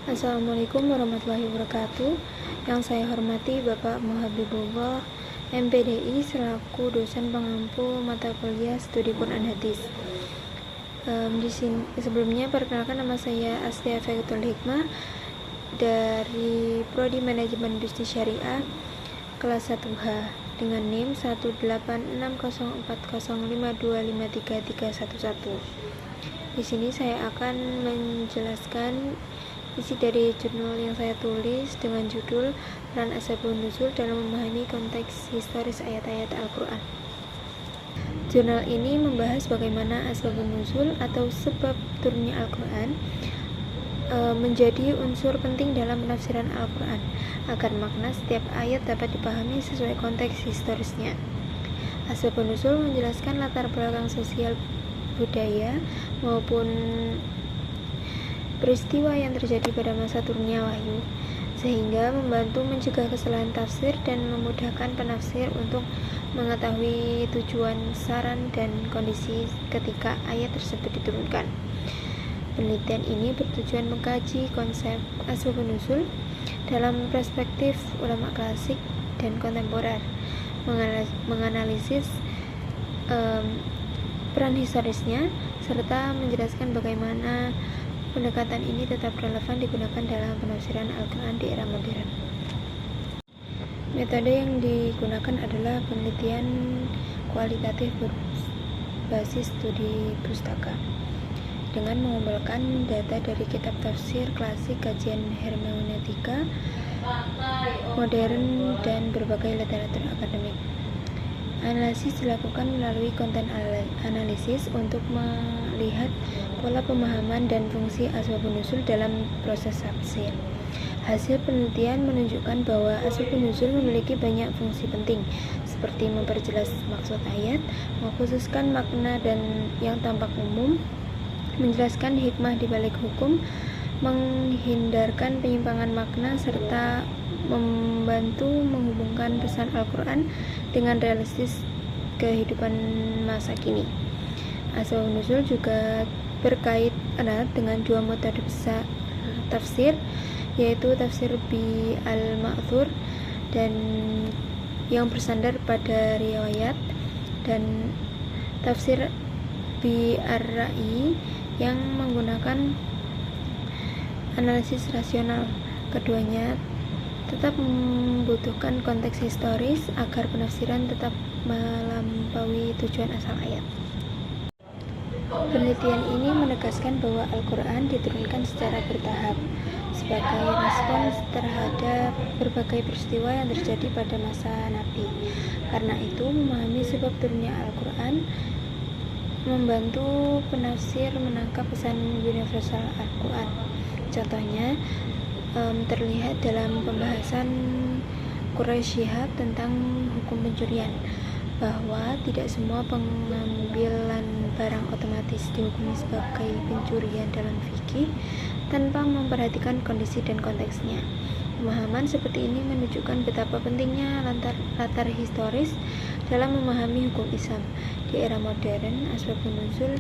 Assalamualaikum warahmatullahi wabarakatuh. Yang saya hormati Bapak Muhabibullah, MPDI selaku dosen pengampu mata kuliah Studi Quran Hadis. Di sini sebelumnya perkenalkan, nama saya Astia Fayatul Hikmah dari Prodi Manajemen Bisnis Syariah kelas 1H dengan NIM 1860405253311. Di sini saya akan menjelaskan isi dari jurnal yang saya tulis dengan judul Peran Asbabun Nuzul dalam memahami konteks historis ayat-ayat Al-Quran. Jurnal ini membahas bagaimana asbabun nuzul atau sebab turunnya Al-Quran menjadi unsur penting dalam penafsiran Al-Quran agar makna setiap ayat dapat dipahami sesuai konteks historisnya. Asbabun nuzul menjelaskan latar belakang sosial, budaya maupun peristiwa yang terjadi pada masa turunnya wahyu, sehingga membantu mencegah kesalahan tafsir dan memudahkan penafsir untuk mengetahui tujuan, saran, dan kondisi ketika ayat tersebut diturunkan. Penelitian ini bertujuan mengkaji konsep asbabun nuzul dalam perspektif ulama klasik dan kontemporer, menganalisis peran historisnya, serta menjelaskan bagaimana pendekatan ini tetap relevan digunakan dalam penafsiran Al-Quran di era modern. Metode yang digunakan adalah penelitian kualitatif berbasis studi pustaka dengan mengumpulkan data dari kitab tafsir klasik, kajian hermeneutika modern, dan berbagai literatur akademik. Analisis dilakukan melalui konten analisis untuk melihat pola pemahaman dan fungsi asbabun nuzul dalam proses tafsir. Hasil penelitian menunjukkan bahwa asbabun nuzul memiliki banyak fungsi penting, seperti memperjelas maksud ayat, mengkhususkan makna dan yang tampak umum, menjelaskan hikmah di balik hukum, menghindarkan penyimpangan makna, serta membantu menghubungkan pesan Al-Quran dengan realistis kehidupan masa kini. Asbabun nuzul juga berkait erat dengan dua metode besar tafsir, yaitu tafsir bi al-ma'thur dan yang bersandar pada riwayat, dan tafsir bi ar-ra'yi yang menggunakan analisis rasional. Keduanya tetap membutuhkan konteks historis agar penafsiran tetap melampaui tujuan asal ayat. Penelitian ini menegaskan bahwa Al-Quran diturunkan secara bertahap sebagai respons terhadap berbagai peristiwa yang terjadi pada masa Nabi. Karena itu, memahami sebab turunnya Al-Quran membantu penafsir menangkap pesan universal Al-Quran. Contohnya terlihat dalam pembahasan Quraisy Shihab tentang hukum pencurian, bahwa tidak semua pengambilan barang otomatis dihukumi sebagai pencurian dalam fikih tanpa memperhatikan kondisi dan konteksnya. Pemahaman seperti ini menunjukkan betapa pentingnya latar historis dalam memahami hukum Islam. Di era modern, asbabun nuzul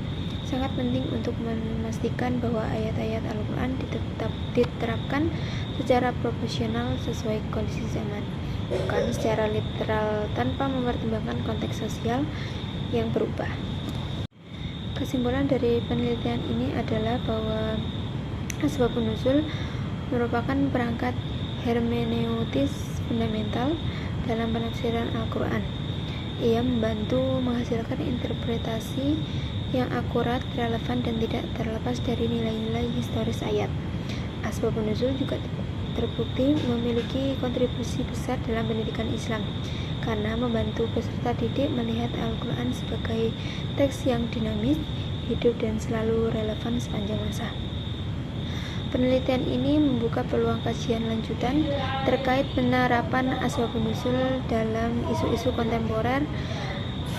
sangat penting untuk memastikan bahwa ayat-ayat Al-Quran diterapkan secara proporsional sesuai kondisi zaman, bukan secara literal tanpa mempertimbangkan konteks sosial yang berubah. Kesimpulan dari penelitian ini adalah bahwa asbabun nuzul merupakan perangkat hermeneutis fundamental dalam penafsiran Al-Quran. Ia membantu menghasilkan interpretasi yang akurat, relevan, dan tidak terlepas dari nilai-nilai historis ayat. Asbabun nuzul juga terbukti memiliki kontribusi besar dalam pendidikan Islam karena membantu peserta didik melihat Al-Quran sebagai teks yang dinamis, hidup, dan selalu relevan sepanjang masa. Penelitian ini membuka peluang kajian lanjutan terkait penerapan asbabun nuzul dalam isu-isu kontemporer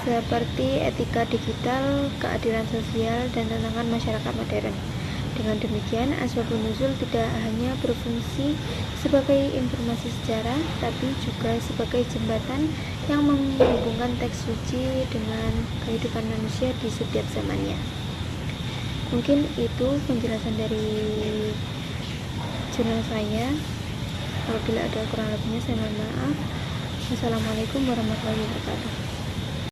seperti etika digital, keadilan sosial, dan tantangan masyarakat modern. Dengan demikian, asbabun nuzul tidak hanya berfungsi sebagai informasi sejarah, tapi juga sebagai jembatan yang menghubungkan teks suci dengan kehidupan manusia di setiap zamannya. Mungkin itu penjelasan dari jurnal saya. Apabila ada kurang lebihnya saya mohon maaf. Wassalamualaikum warahmatullahi wabarakatuh.